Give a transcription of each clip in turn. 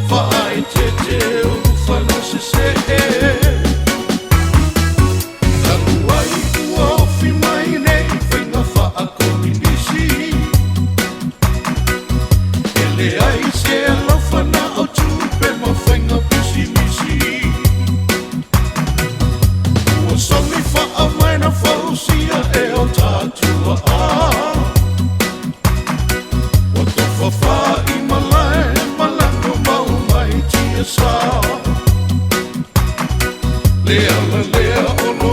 Faaetete Ulufanauasesee Lavea'i Samoa mai nei whainga whaakominisi Ele ai se alawhana o tupe ma whainga pisimisi Ua songi whaamaina whausia e o tua'a Wa tofa wha'i malae malango maomalie sa Lea la lea ono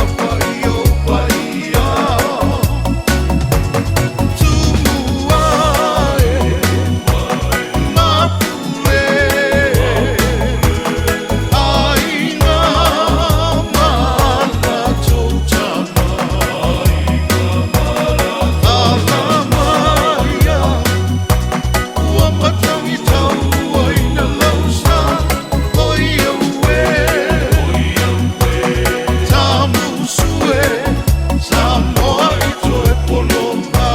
apa i o vāia Tumuae mapule Ainga mala tautana Alamaya Ua matangi tau aina lausa Oia ue Tamusue Samoa i toe poloma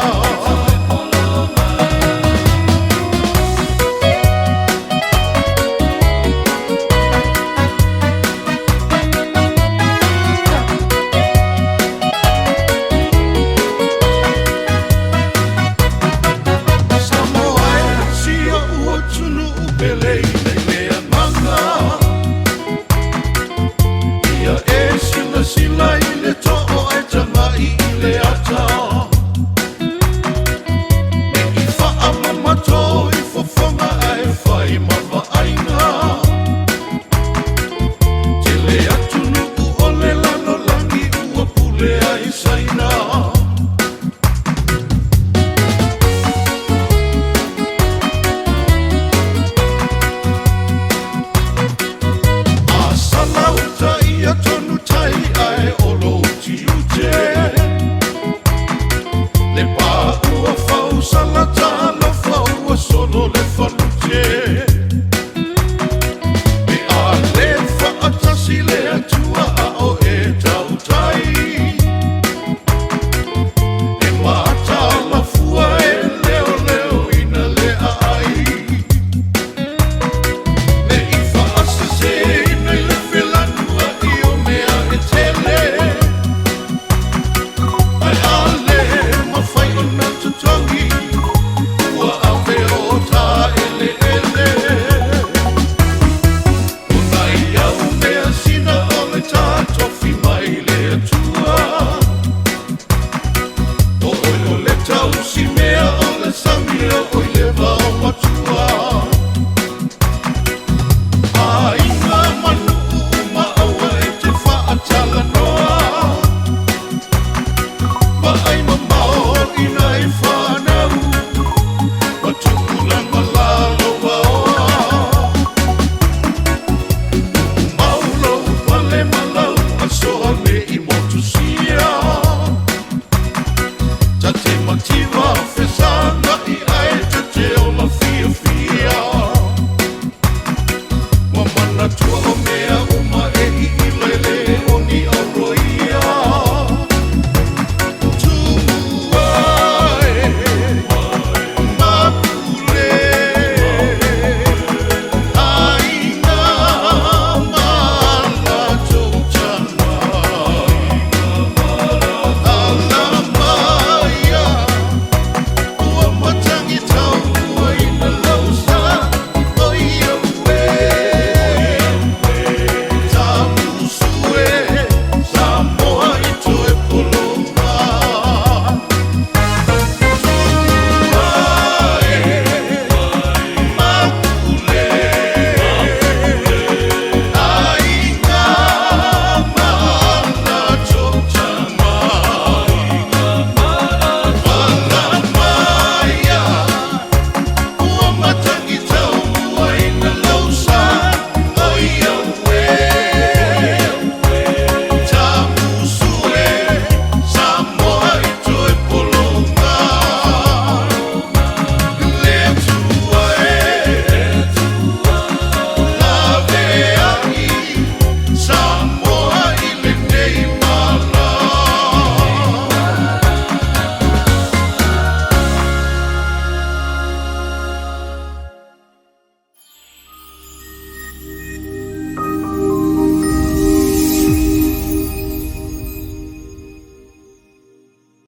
Samoa e sia ua tunu upelei nei lea manga Ia e sila i le to'o e tangai i le ata Me i whaamamato i whawhonga e whai mawaainga Te le atu nuku o le lano langi ua pule ai saina Asala uta ia tonu tai ai olo uti ute Le pā ua whau salatala whau a solo le whanute Me a le faatasi le atua a o e tautai E mata la fua e leo leo ina le ai Me i faasese ina i le whilanua i o mea e tele Ai ale ma whai o na tutongi Ua awe o tā ele ele O nai au mea sina o le tā tofi mai le atua O oi o le tau si mea o le samia o i le vao matua Ainga manu ma aua e te whaatala noa Ma ai mamao i nai whanau Ma tukulanga lalo waoa Maulo pale malau a soa me i motusia Ta te mativa fesa